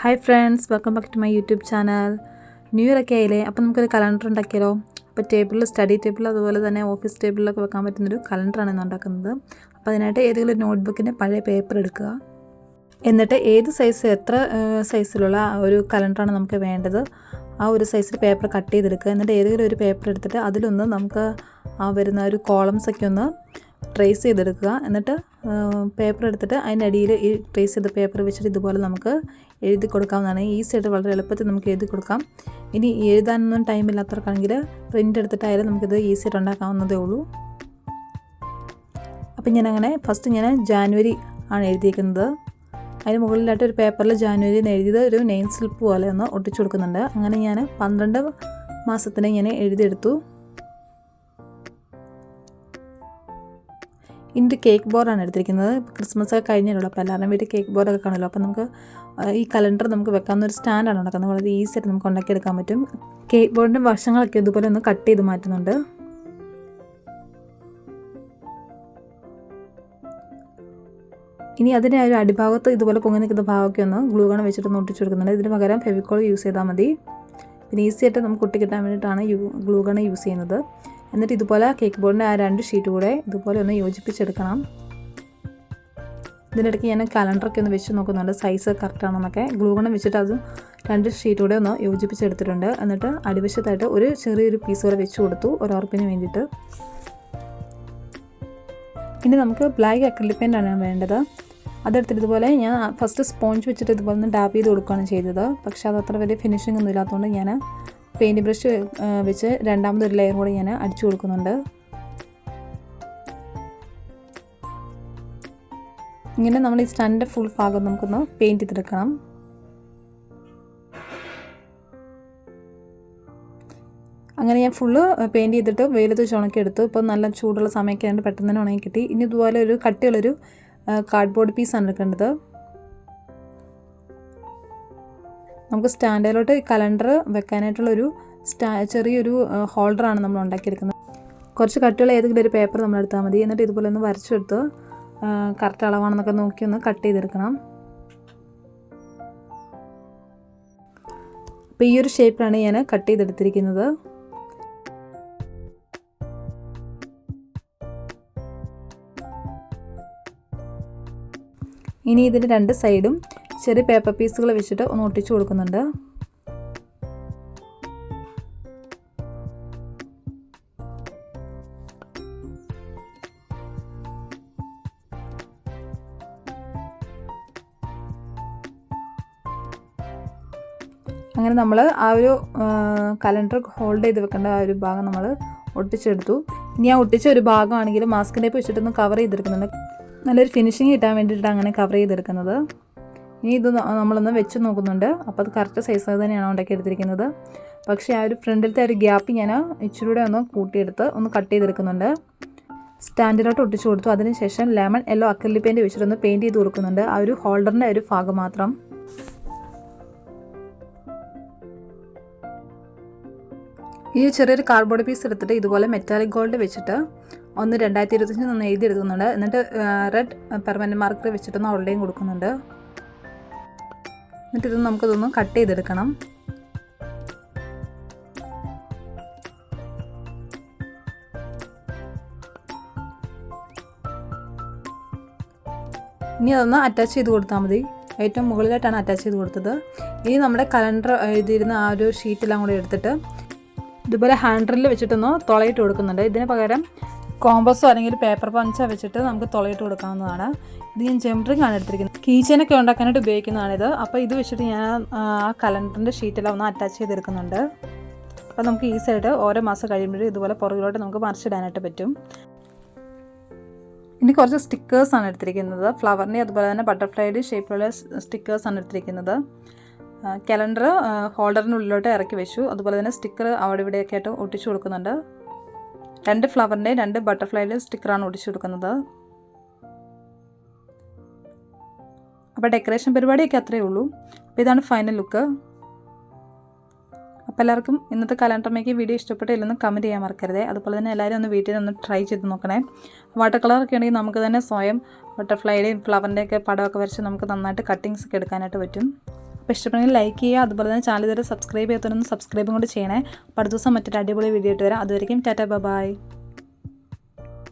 Hi friends, welcome back to my YouTube channel. New year ഒക്കെ ആയില്ലേ, അപ്പോൾ നമുക്കൊരു കലണ്ടർ ഉണ്ടാക്കിയാലോ. അപ്പോൾ ടേബിളിൽ, സ്റ്റഡി ടേബിൾ, അതുപോലെ തന്നെ ഓഫീസ് ടേബിളിലൊക്കെ വെക്കാൻ പറ്റുന്നൊരു കലണ്ടറാണ് ഇന്ന് ഉണ്ടാക്കുന്നത്. അപ്പോൾ അതിനായിട്ട് ഏതെങ്കിലും ഒരു നോട്ട്ബുക്കിൻ്റെ പഴയ പേപ്പർ എടുക്കുക. എന്നിട്ട് ഏത് സൈസ്, എത്ര സൈസിലുള്ള ഒരു കലണ്ടറാണ് നമുക്ക് വേണ്ടത്, ആ ഒരു സൈസിൽ പേപ്പർ കട്ട് ചെയ്തെടുക്കുക. എന്നിട്ട് ഏതെങ്കിലും ഒരു പേപ്പർ എടുത്തിട്ട് അതിലൊന്ന് നമുക്ക് ആ വരുന്ന ഒരു കോളംസൊക്കെ ഒന്ന് ട്രേസ് ചെയ്തെടുക്കുക. എന്നിട്ട് പേപ്പർ എടുത്തിട്ട് അതിൻ്റെ അടിയിൽ ഈ ട്രേസ് ചെയ്ത പേപ്പർ വെച്ചിട്ട് ഇതുപോലെ നമുക്ക് എഴുതി കൊടുക്കാവുന്നതാണ്. ഈസി ആയിട്ട് വളരെ എളുപ്പത്തിൽ നമുക്ക് എഴുതി കൊടുക്കാം. ഇനി എഴുതാനൊന്നും ടൈമില്ലാത്തവർക്കാണെങ്കിൽ പ്രിൻ്റ് എടുത്തിട്ടായാലും നമുക്കിത് ഈസി ആയിട്ട് ഉണ്ടാക്കാവുന്നതേ ഉള്ളൂ. അപ്പം ഞാനങ്ങനെ ഫസ്റ്റ് ഞാൻ ജാനുവരി ആണ് എഴുതിയിരിക്കുന്നത്. അതിന് മുകളിലായിട്ട് ഒരു പേപ്പറിൽ ജാനുവരി എന്ന് എഴുതിയത് ഒരു നെയിം സ്ലിപ്പ് പോലെ ഒന്ന് ഒട്ടിച്ചു കൊടുക്കുന്നുണ്ട്. അങ്ങനെ ഞാൻ 12 മാസത്തിന് ഞാൻ എഴുതിയെടുത്തു. ഇൻ്റെ കേക്ക് ബോർഡാണ് എടുത്തിരിക്കുന്നത്. ക്രിസ്മസ് ഒക്കെ കഴിഞ്ഞല്ലോ, അപ്പോൾ എല്ലാവരും വീട്ടിൽ കേക്ക് ബോർഡൊക്കെ കാണുമല്ലോ. അപ്പോൾ നമുക്ക് ഈ കലണ്ടർ നമുക്ക് വെക്കാവുന്ന ഒരു സ്റ്റാൻഡാണ് ഉണ്ടാക്കുന്നത്. വളരെ ഈസി ആയിട്ട് നമുക്ക് ഉണ്ടാക്കിയെടുക്കാൻ പറ്റും. കേക്ക് ബോർഡിൻ്റെ വശങ്ങളൊക്കെ ഇതുപോലെ ഒന്ന് കട്ട് ചെയ്ത് മാറ്റുന്നുണ്ട്. ഇനി അതിൻ്റെ ഒരു അടിഭാഗത്ത് ഇതുപോലെ പൊങ്ങി നിൽക്കുന്ന ഭാഗമൊക്കെ ഒന്ന് ഗ്ലൂ ഗൺ വെച്ചിട്ടൊന്ന് ഒട്ടിച്ചു കൊടുക്കുന്നുണ്ട്. ഇതിന് പകരം ഫെവിക്കോൾ യൂസ് ചെയ്താൽ മതി. പിന്നെ ഈസി ആയിട്ട് നമുക്ക് ഒട്ടി കിട്ടാൻ വേണ്ടിയിട്ടാണ് ഗ്ലൂ ഗൺ യൂസ് ചെയ്യുന്നത്. എന്നിട്ട് ഇതുപോലെ കേക്ക് ബോർഡിൻ്റെ ആ 2 ഷീറ്റ് കൂടെ ഇതുപോലെ ഒന്ന് യോജിപ്പിച്ചെടുക്കണം. ഇതിനിടയ്ക്ക് ഞാൻ കലണ്ടറൊക്കെ ഒന്ന് വെച്ച് നോക്കുന്നുണ്ട്, സൈസ് കറക്റ്റാണെന്നൊക്കെ. ഗ്ലൂ ഗൺ വെച്ചിട്ട് അത് 2 ഷീറ്റ് കൂടെ ഒന്ന് യോജിപ്പിച്ചെടുത്തിട്ടുണ്ട്. എന്നിട്ട് അടിവശത്തായിട്ട് ഒരു ചെറിയൊരു പീസ് കൂടെ വെച്ച് കൊടുത്തു, ഒരു ഉറപ്പിന് വേണ്ടിയിട്ട്. ഇനി നമുക്ക് ബ്ലാക്ക് അക്രിലിക് പെയിൻ്റാണ് വേണ്ടത്. അതെടുത്തിട്ട് ഇതുപോലെ ഞാൻ ഫസ്റ്റ് സ്പോഞ്ച് വെച്ചിട്ട് ഇതുപോലെ ഒന്ന് ഡാപ്പ് ചെയ്ത് കൊടുക്കുകയാണ് ചെയ്തത്. പക്ഷേ അത് അത്ര വലിയ ഫിനിഷിംഗ് ഒന്നും ഇല്ലാത്തതുകൊണ്ട് ഞാൻ പെയിൻറ്റ് ബ്രഷ് വെച്ച് രണ്ടാമതൊരു ലെയർ കൂടി ഞാൻ അടിച്ചു കൊടുക്കുന്നുണ്ട്. ഇങ്ങനെ നമ്മൾ ഈ സ്റ്റാൻഡിൻ്റെ ഫുൾ ഭാഗം നമുക്കൊന്ന് പെയിൻറ്റ് ചെയ്തെടുക്കണം. അങ്ങനെ ഞാൻ ഫുള്ള് പെയിൻറ്റ് ചെയ്തിട്ട് വെയിലത്ത് വെച്ച് ഉണക്കിയെടുത്തു. ഇപ്പോൾ നല്ല ചൂടുള്ള സമയമൊക്കെ ആയതുകൊണ്ട് പെട്ടെന്ന് തന്നെ ഉണങ്ങി കിട്ടി. ഇനി ഇതുപോലെ ഒരു കട്ടിയുള്ളൊരു കാർഡ്ബോർഡ് പീസാണ് എടുക്കേണ്ടത്. നമുക്ക് സ്റ്റാൻഡിലോട്ട് കലണ്ടർ വെക്കാനായിട്ടുള്ളൊരു ചെറിയൊരു ഹോൾഡറാണ് നമ്മൾ ഉണ്ടാക്കിയെടുക്കുന്നത്. കുറച്ച് കട്ടിയുള്ള ഏതെങ്കിലും ഒരു പേപ്പർ നമ്മൾ എടുത്താൽ മതി. എന്നിട്ട് ഇതുപോലെ ഒന്ന് വരച്ചെടുത്ത് കറക്റ്റ് അളവാണെന്നൊക്കെ നോക്കി ഒന്ന് കട്ട് ചെയ്തെടുക്കണം. അപ്പോൾ ഈ ഒരു ഷേപ്പിലാണ് ഞാൻ കട്ട് ചെയ്തെടുത്തിരിക്കുന്നത്. ഇനി ഇതിൻ്റെ 2 സൈഡും ചെറിയ പേപ്പർ പീസുകൾ വെച്ചിട്ട് ഒന്ന് ഒട്ടിച്ചു കൊടുക്കുന്നുണ്ട്. അങ്ങനെ നമ്മൾ ആ ഒരു കലണ്ടർ ഹോൾഡ് ചെയ്ത് വെക്കേണ്ട ആ ഒരു ഭാഗം നമ്മൾ ഒട്ടിച്ചെടുത്തു. ഇനി ആ ഒട്ടിച്ച ഒരു ഭാഗമാണെങ്കിൽ മാസ്ക് ടേപ്പ് വെച്ചിട്ടൊന്ന് കവർ ചെയ്തെടുക്കുന്നുണ്ട്. നല്ലൊരു ഫിനിഷിങ് കിട്ടാൻ വേണ്ടിയിട്ടാണ് അങ്ങനെ കവർ ചെയ്തെടുക്കുന്നത്. ഇനി ഇത് നമ്മളൊന്ന് വെച്ച് നോക്കുന്നുണ്ട്. അപ്പോൾ അത് കറക്റ്റ് സൈസ് തന്നെയാണ് ഉണ്ടാക്കിയെടുത്തിരിക്കുന്നത്. പക്ഷേ ആ ഒരു ഫ്രണ്ടിലത്തെ ഒരു ഗ്യാപ്പ് ഞാൻ ഇച്ചിരൂടെ ഒന്ന് കൂട്ടിയെടുത്ത് ഒന്ന് കട്ട് ചെയ്തെടുക്കുന്നുണ്ട്. സ്റ്റാൻഡിലോട്ട് ഒട്ടിച്ചു കൊടുത്തു. അതിനുശേഷം ലെമൺ യെല്ലോ അക്രിലിക് പെയിൻറ്റ് വെച്ചിട്ടൊന്ന് പെയിൻറ്റ് ചെയ്ത് കൊടുക്കുന്നുണ്ട്, ആ ഒരു ഹോൾഡറിൻ്റെ ഒരു ഭാഗം മാത്രം. ഈ ചെറിയൊരു കാർഡ്ബോർഡ് പീസ് എടുത്തിട്ട് ഇതുപോലെ മെറ്റാലിക് ഗോൾഡ് വെച്ചിട്ട് ഒന്ന് 2025 ഒന്ന് എഴുതിയെടുക്കുന്നുണ്ട്. എന്നിട്ട് റെഡ് പെർമനൻറ്റ് മാർക്കർ വെച്ചിട്ടൊന്ന് ഔട്ട്ലൈൻ കൊടുക്കുന്നുണ്ട്. എന്നിട്ട് ഇത് നമുക്കിതൊന്ന് കട്ട് ചെയ്തെടുക്കണം. ഇനി അതൊന്ന് അറ്റാച്ച് ചെയ്ത് കൊടുത്താൽ മതി. ഏറ്റവും മുകളിലായിട്ടാണ് അറ്റാച്ച് ചെയ്ത് കൊടുത്തത്. ഇനി നമ്മുടെ കലണ്ടർ എഴുതിയിരുന്ന ആ ഒരു ഷീറ്റെല്ലാം കൂടെ എടുത്തിട്ട് ഇതുപോലെ ഹാൻഡിൽ വെച്ചിട്ടൊന്ന് തുളയിട്ട് കൊടുക്കുന്നുണ്ട്. ഇതിന് പകരം കോമ്പസോ അല്ലെങ്കിൽ പേപ്പർ പഞ്ചോ വെച്ചിട്ട് നമുക്ക് തുളയിട്ട് കൊടുക്കാവുന്നതാണ്. ഇത് ഞാൻ ജംറിംഗ് ആണ് എടുത്തിരിക്കുന്നത്. കീച്ചെയിനൊക്കെ ഉണ്ടാക്കാനായിട്ട് ഉപയോഗിക്കുന്നതാണിത്. അപ്പോൾ ഇത് വെച്ചിട്ട് ഞാൻ ആ കലണ്ടറിൻ്റെ ഷീറ്റെല്ലാം ഒന്ന് അറ്റാച്ച് ചെയ്തെടുക്കുന്നുണ്ട്. അപ്പോൾ നമുക്ക് ഈസി ആയിട്ട് ഓരോ മാസം കഴിയുമ്പോഴും ഇതുപോലെ പുറകിലോട്ട് നമുക്ക് മറിച്ചിടാനായിട്ട് പറ്റും. ഇനി കുറച്ച് സ്റ്റിക്കേഴ്സാണ് എടുത്തിരിക്കുന്നത്. ഫ്ലവറിൻ്റെ അതുപോലെ തന്നെ ബട്ടർഫ്ലൈയുടെ ഷേപ്പിലുള്ള സ്റ്റിക്കേഴ്സാണ് എടുത്തിരിക്കുന്നത്. കലണ്ടർ ഹോൾഡറിനുള്ളിലോട്ട് ഇറക്കി വെച്ചു. അതുപോലെ തന്നെ സ്റ്റിക്കർ അവിടെ ഇവിടെയൊക്കെ ആയിട്ട് ഒട്ടിച്ചു കൊടുക്കുന്നുണ്ട്. 2 ഫ്ലവറിൻ്റെ 2 ബട്ടർഫ്ലൈയുടെ സ്റ്റിക്കറാണ് ഒട്ടിച്ചു കൊടുക്കുന്നത്. അപ്പോൾ ഡെക്കറേഷൻ പരിപാടിയൊക്കെ അത്രയേ ഉള്ളൂ. അപ്പോൾ ഇതാണ് ഫൈനൽ ലുക്ക്. അപ്പോൾ എല്ലാവർക്കും ഇന്നത്തെ കലണ്ടർ മേക്കിംഗ് വീഡിയോ ഇഷ്ടപ്പെട്ടില്ലെന്ന് കമൻറ്റ് ചെയ്യാൻ മറക്കരുത്. അതുപോലെ തന്നെ എല്ലാവരും ഒന്ന് വീട്ടിൽ ഒന്ന് ട്രൈ ചെയ്ത് നോക്കണേ. വാട്ടർ കളറൊക്കെ ഉണ്ടെങ്കിൽ നമുക്ക് തന്നെ സ്വയം ബട്ടർഫ്ലൈയുടെയും ഫ്ലവറിൻ്റെയൊക്കെ പടമൊക്കെ വരച്ച് നമുക്ക് നന്നായിട്ട് കട്ടിങ്സ് ഒക്കെ എടുക്കാനായിട്ട് പറ്റും. അപ്പോൾ ഇഷ്ടപ്പെടുമെങ്കിൽ ലൈക്ക് ചെയ്യുക, അതുപോലെ തന്നെ ചാനൽ ഇതുവരെ സബ്സ്ക്രൈബ് ചെയ്യാത്തവരൊന്ന് സബ്സ്ക്രൈബും കൂടി ചെയ്യണേ. അപ്പോൾ അടുത്ത ദിവസം മറ്റൊരു അടിപൊളി വീഡിയോ ആയിട്ട് വരാം. അതുവരെയും ടാറ്റാ ബൈ.